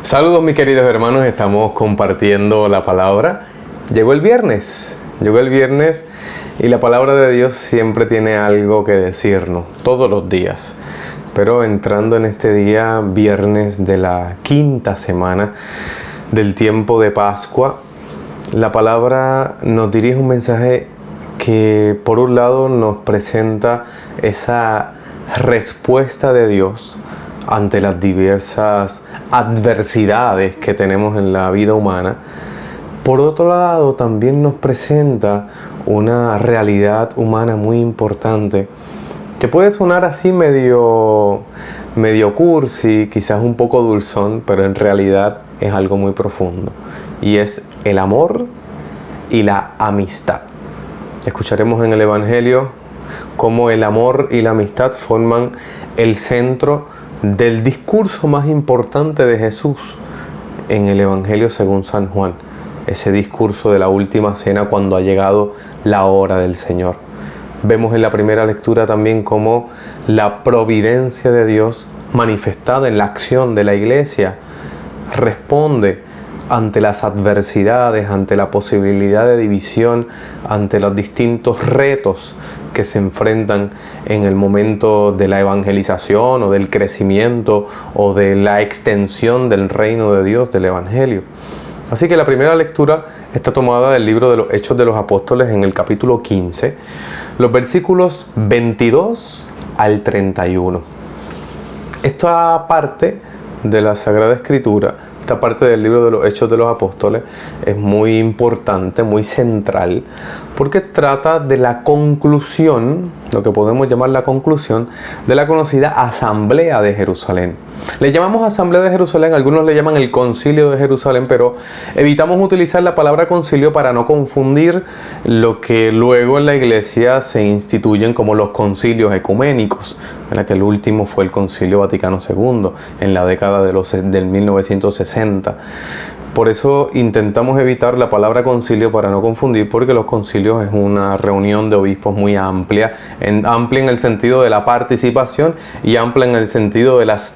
Saludos mis queridos hermanos, estamos compartiendo la palabra. Llegó el viernes y la palabra de Dios siempre tiene algo que decirnos, todos los días. Pero entrando en este día, viernes de la quinta semana del tiempo de Pascua, la palabra nos dirige un mensaje que por un lado nos presenta esa respuesta de Dios ante las diversas adversidades que tenemos en la vida humana. Por otro lado, también nos presenta una realidad humana muy importante que puede sonar así medio cursi, quizás un poco dulzón, pero en realidad es algo muy profundo, y es el amor y la amistad. Escucharemos en el Evangelio cómo el amor y la amistad forman el centro del discurso más importante de Jesús en el Evangelio según San Juan, ese discurso de la última cena cuando ha llegado la hora del Señor. Vemos en la primera lectura también cómo la providencia de Dios manifestada en la acción de la Iglesia responde ante las adversidades, ante la posibilidad de división, ante los distintos retos que se enfrentan en el momento de la evangelización o del crecimiento o de la extensión del reino de Dios, del Evangelio. Así que la primera lectura está tomada del libro de los Hechos de los Apóstoles en el capítulo 15, los versículos 22 al 31. Esta parte de la Sagrada Escritura, esta parte del libro de los Hechos de los Apóstoles es muy importante, muy central, porque trata de la conclusión, lo que podemos llamar la conclusión, de la conocida Asamblea de Jerusalén. Le llamamos Asamblea de Jerusalén, algunos le llaman el Concilio de Jerusalén, pero evitamos utilizar la palabra concilio para no confundir lo que luego en la Iglesia se instituyen como los concilios ecuménicos, en la que el último fue el Concilio Vaticano II, en la década del 1960. Por eso intentamos evitar la palabra concilio para no confundir, porque los concilios es una reunión de obispos muy amplia en el sentido de la participación y amplia en el sentido de las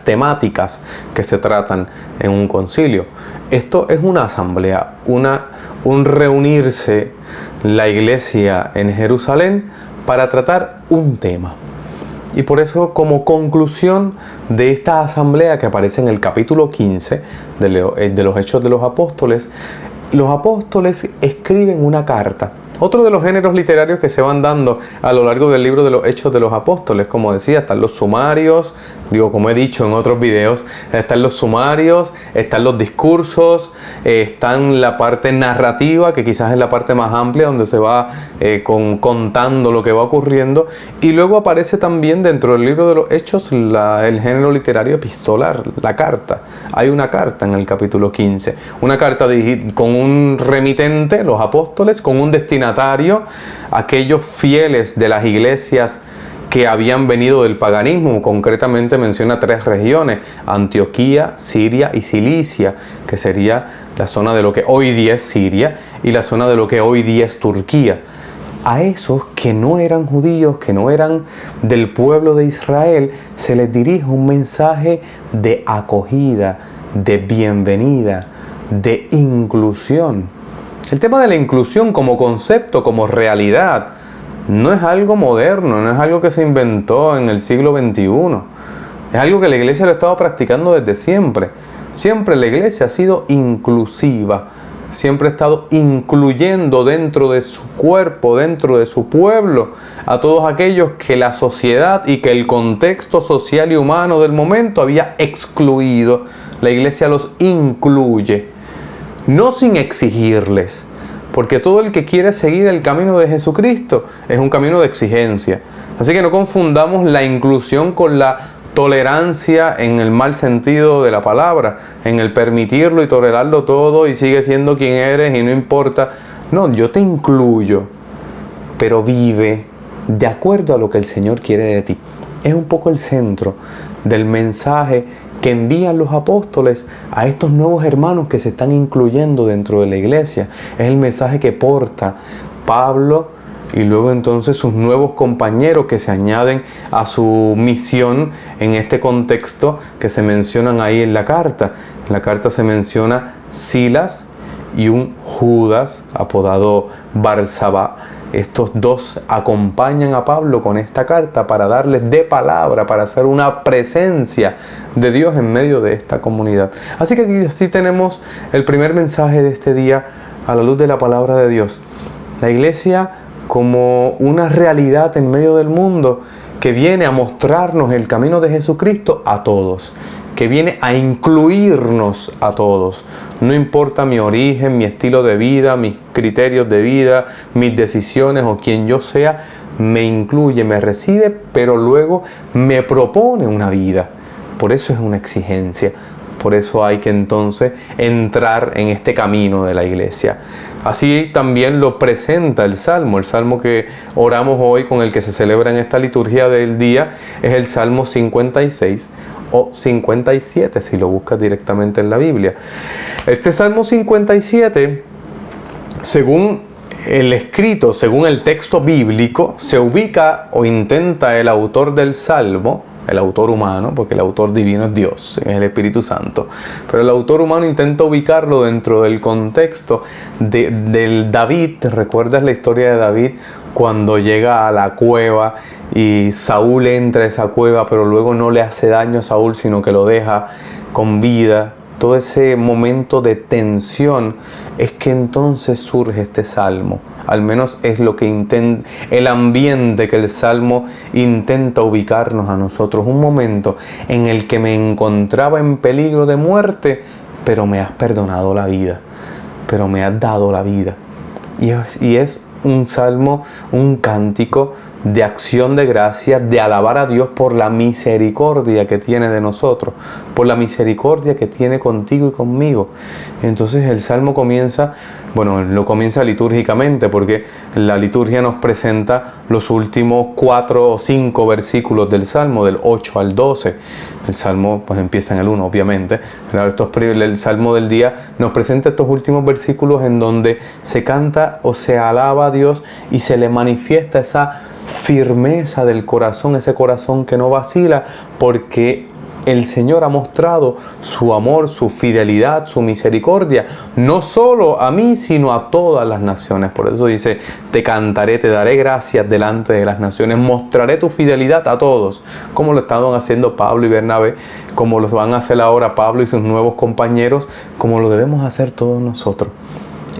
temáticas que se tratan en un concilio. Esto es una asamblea, un reunirse la Iglesia en Jerusalén para tratar un tema. Y por eso, como conclusión de esta asamblea que aparece en el capítulo 15 de los Hechos de los Apóstoles escriben una carta. Otro de los géneros literarios que se van dando a lo largo del libro de los Hechos de los Apóstoles, como decía, están los sumarios, como he dicho en otros videos, están los sumarios, están los discursos, están la parte narrativa, que quizás es la parte más amplia, donde se va contando lo que va ocurriendo, y luego aparece también dentro del libro de los Hechos el género literario epistolar, la carta. Hay una carta en el capítulo 15, una carta con un remitente, los apóstoles, con un destinatario, aquellos fieles de las iglesias que habían venido del paganismo. Concretamente menciona 3 regiones: Antioquía, Siria y Cilicia, que sería la zona de lo que hoy día es Siria y la zona de lo que hoy día es Turquía. A esos que no eran judíos, que no eran del pueblo de Israel, se les dirige un mensaje de acogida, de bienvenida, de inclusión. El tema de la inclusión como concepto, como realidad, no es algo moderno, no es algo que se inventó en el siglo XXI. Es algo que la Iglesia lo ha estado practicando desde siempre. Siempre la Iglesia ha sido inclusiva, siempre ha estado incluyendo dentro de su cuerpo, dentro de su pueblo, a todos aquellos que la sociedad y que el contexto social y humano del momento había excluido. La Iglesia los incluye. No sin exigirles, porque todo el que quiere seguir el camino de Jesucristo es un camino de exigencia. Así que no confundamos la inclusión con la tolerancia en el mal sentido de la palabra, en el permitirlo y tolerarlo todo y sigue siendo quien eres y no importa. No, yo te incluyo, pero vive de acuerdo a lo que el Señor quiere de ti. Es un poco el centro del mensaje que envían los apóstoles a estos nuevos hermanos que se están incluyendo dentro de la iglesia. Es el mensaje que porta Pablo y luego entonces sus nuevos compañeros que se añaden a su misión en este contexto que se mencionan ahí en la carta. En la carta se menciona Silas y un Judas apodado Barsabá. Estos dos acompañan a Pablo con esta carta para darles de palabra, para hacer una presencia de Dios en medio de esta comunidad. Así que aquí así tenemos el primer mensaje de este día a la luz de la palabra de Dios. La iglesia como una realidad en medio del mundo que viene a mostrarnos el camino de Jesucristo a todos, que viene a incluirnos a todos. No importa mi origen, mi estilo de vida, mis criterios de vida, mis decisiones o quien yo sea, me incluye, me recibe, pero luego me propone una vida. Por eso es una exigencia. Por eso hay que entonces entrar en este camino de la iglesia. Así también lo presenta el Salmo que oramos hoy, con el que se celebra en esta liturgia del día, es el Salmo 56 o 57, si lo buscas directamente en la Biblia. Este Salmo 57, según el escrito, según el texto bíblico, se ubica o intenta el autor del Salmo, el autor humano, porque el autor divino es Dios, es el Espíritu Santo, pero el autor humano intenta ubicarlo dentro del contexto del David. ¿Recuerdas la historia de David cuando llega a la cueva y Saúl entra a esa cueva, pero luego no le hace daño a Saúl, sino que lo deja con vida? Todo ese momento de tensión es que entonces surge este salmo. Al menos es lo que el ambiente que el salmo intenta ubicarnos a nosotros. Un momento en el que me encontraba en peligro de muerte, pero me has perdonado la vida, pero me has dado la vida. Y es un salmo, un cántico de acción de gracias, de alabar a Dios por la misericordia que tiene de nosotros, por la misericordia que tiene contigo y conmigo. Entonces el salmo comienza, lo comienza litúrgicamente, porque la liturgia nos presenta los últimos 4 o 5 versículos del salmo, del 8 al 12. El salmo pues empieza en el 1, obviamente, pero el salmo del día nos presenta estos últimos versículos en donde se canta o se alaba a Dios y se le manifiesta esa firmeza del corazón, ese corazón que no vacila, porque el Señor ha mostrado su amor, su fidelidad, su misericordia, no solo a mí, sino a todas las naciones. Por eso dice, te cantaré, te daré gracias delante de las naciones, mostraré tu fidelidad a todos, como lo estaban haciendo Pablo y Bernabé, como lo van a hacer ahora Pablo y sus nuevos compañeros, como lo debemos hacer todos nosotros.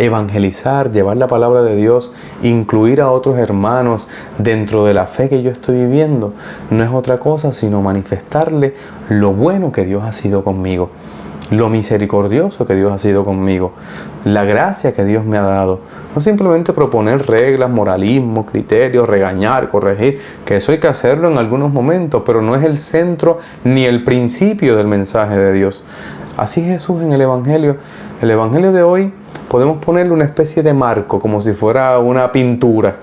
Evangelizar, llevar la palabra de Dios, incluir a otros hermanos dentro de la fe que yo estoy viviendo, no es otra cosa sino manifestarle lo bueno que Dios ha sido conmigo, lo misericordioso que Dios ha sido conmigo, la gracia que Dios me ha dado. No simplemente proponer reglas, moralismo, criterios, regañar, corregir, que eso hay que hacerlo en algunos momentos, pero no es el centro ni el principio del mensaje de Dios. Así Jesús en el Evangelio. El Evangelio de hoy podemos ponerle una especie de marco, como si fuera una pintura.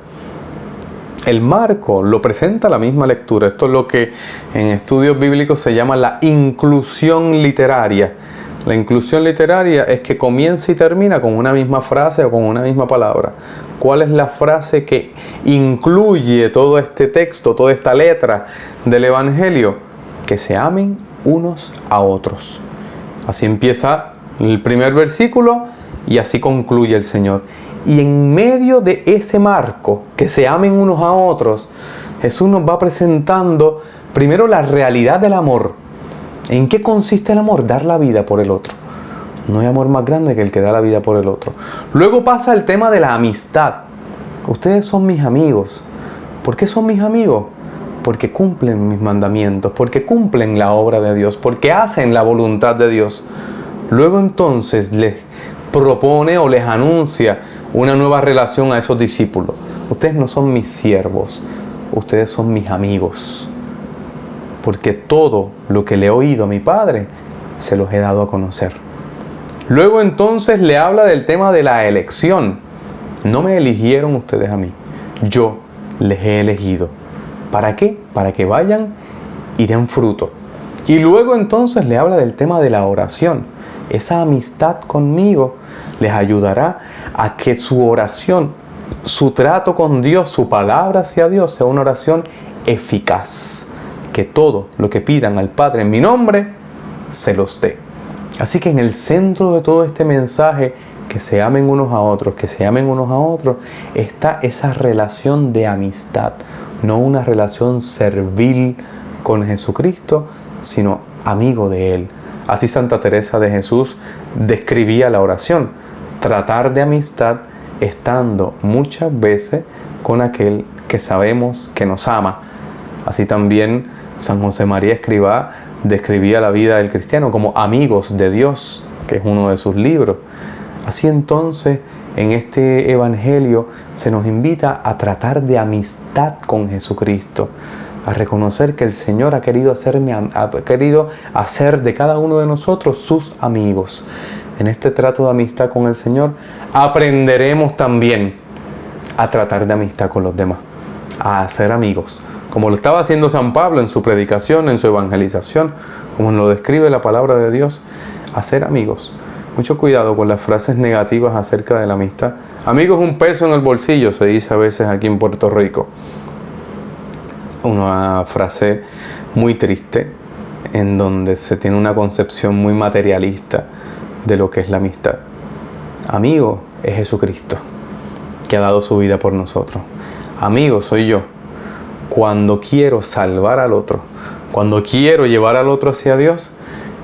El marco lo presenta la misma lectura. Esto es lo que en estudios bíblicos se llama la inclusión literaria. La inclusión literaria es que comienza y termina con una misma frase o con una misma palabra. ¿Cuál es la frase que incluye todo este texto, toda esta letra del Evangelio? Que se amen unos a otros. Así empieza el primer versículo y así concluye el Señor. Y en medio de ese marco, que se amen unos a otros, Jesús nos va presentando primero la realidad del amor. ¿En qué consiste el amor? Dar la vida por el otro. No hay amor más grande que el que da la vida por el otro. Luego pasa el tema de la amistad. Ustedes son mis amigos. ¿Por qué son mis amigos? Porque cumplen mis mandamientos, porque cumplen la obra de Dios, porque hacen la voluntad de Dios. Luego entonces les propone o les anuncia una nueva relación a esos discípulos. Ustedes no son mis siervos, ustedes son mis amigos. Porque todo lo que le he oído a mi Padre, se los he dado a conocer. Luego entonces le habla del tema de la elección. No me eligieron ustedes a mí, yo les he elegido. ¿Para qué? Para que vayan y den fruto. Y luego entonces le habla del tema de la oración. Esa amistad conmigo les ayudará a que su oración su trato con Dios, su palabra hacia Dios, sea una oración eficaz. Que todo lo que pidan al Padre en mi nombre, se los dé. Así que en el centro de todo este mensaje, que se amen unos a otros, que se amen unos a otros, está esa relación de amistad, no una relación servil con Jesucristo, sino amigo de Él. Así Santa Teresa de Jesús describía la oración: tratar de amistad estando muchas veces con aquel que sabemos que nos ama. Así también San José María Escrivá describía la vida del cristiano como amigos de Dios, que es uno de sus libros. Así entonces, en este Evangelio se nos invita a tratar de amistad con Jesucristo, a reconocer que el Señor ha querido hacer de cada uno de nosotros sus amigos. En este trato de amistad con el Señor aprenderemos también a tratar de amistad con los demás, a hacer amigos, como lo estaba haciendo San Pablo en su predicación, en su evangelización, como nos lo describe la palabra de Dios, hacer amigos. Mucho cuidado con las frases negativas acerca de la amistad. Amigo es un peso en el bolsillo, se dice a veces aquí en Puerto Rico. Una frase muy triste, en donde se tiene una concepción muy materialista de lo que es la amistad. Amigo es Jesucristo, que ha dado su vida por nosotros. Amigo soy yo, cuando quiero salvar al otro, cuando quiero llevar al otro hacia Dios,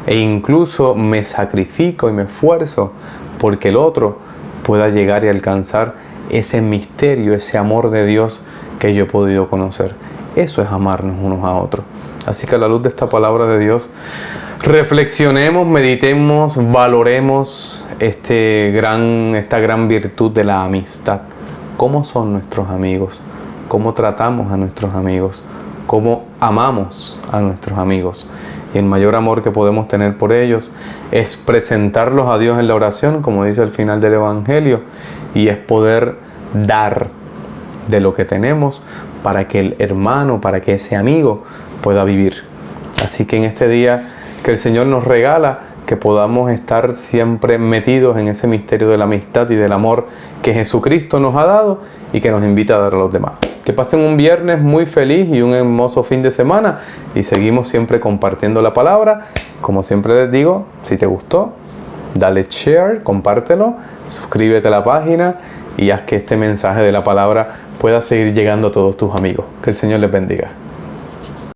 e incluso me sacrifico y me esfuerzo porque el otro pueda llegar y alcanzar ese misterio, ese amor de Dios que yo he podido conocer. Eso es amarnos unos a otros. Así que a la luz de esta palabra de Dios, reflexionemos, meditemos, valoremos esta gran virtud de la amistad. ¿Cómo son nuestros amigos? ¿Cómo tratamos a nuestros amigos? ¿Cómo amamos a nuestros amigos? Y el mayor amor que podemos tener por ellos es presentarlos a Dios en la oración, como dice al final del Evangelio, y es poder dar de lo que tenemos para que el hermano, para que ese amigo pueda vivir. Así que en este día que el Señor nos regala, que podamos estar siempre metidos en ese misterio de la amistad y del amor que Jesucristo nos ha dado y que nos invita a dar a los demás. Que pasen un viernes muy feliz y un hermoso fin de semana, y seguimos siempre compartiendo la palabra. Como siempre les digo, si te gustó, dale share, compártelo, suscríbete a la página y haz que este mensaje de la palabra pueda seguir llegando a todos tus amigos. Que el Señor les bendiga.